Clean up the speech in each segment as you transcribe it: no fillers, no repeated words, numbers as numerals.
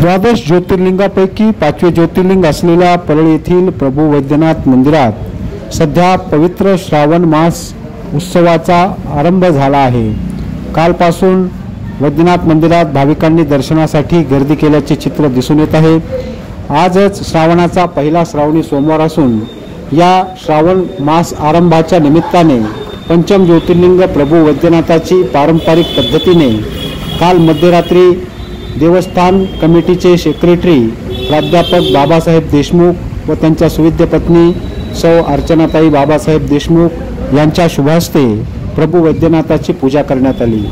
द्वादश ज्योतिर्लिंगापैकी 5वे ज्योतिर्लिंग असलेल्या परळ येथील प्रभू वैद्यनाथ मंदिरात सध्या पवित्र श्रावण मास उत्सवाचा आरंभ झाला आहे। कालपासून वैद्यनाथ मंदिरात भाविकांनी दर्शनासाठी गर्दी केल्याचे चित्र दिसून येत आहे। आजच श्रावणाचा पहिला श्रावणी सोमवार असून या श्रावण मास आरंभाच्या निमित्ताने पंचम ज्योतिर्लिंग प्रभू वैद्यनाथाची पारंपरिक पद्धतीने काल मध्यरात्री देवस्थान कमिटीचे सेक्रेटरी प्राध्यापक बाबासाहेब देशमुख व त्यांच्या सुविद्य पत्नी सौ अर्चनाताई बाबासाहेब देशमुख यांच्या शुभ हस्ते प्रभू वैद्यनाथाची पूजा करण्यात आली।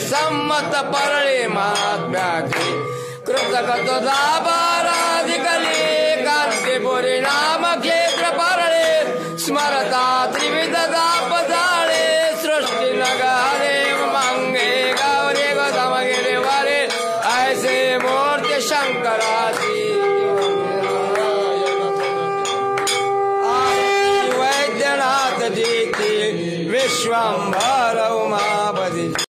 सम्मत परळे महात्म्याचे कृतकतो दाबाराधिकले कांतीपुरी नाम क्षेत्र परळे स्मरता त्रिविध दाप जाळे सृष्टी नगारे मांगे गावरे गौतम गिरे वारे ऐसे मूर्ती शंकराची वैद्यनाथ जी की विश्वंभर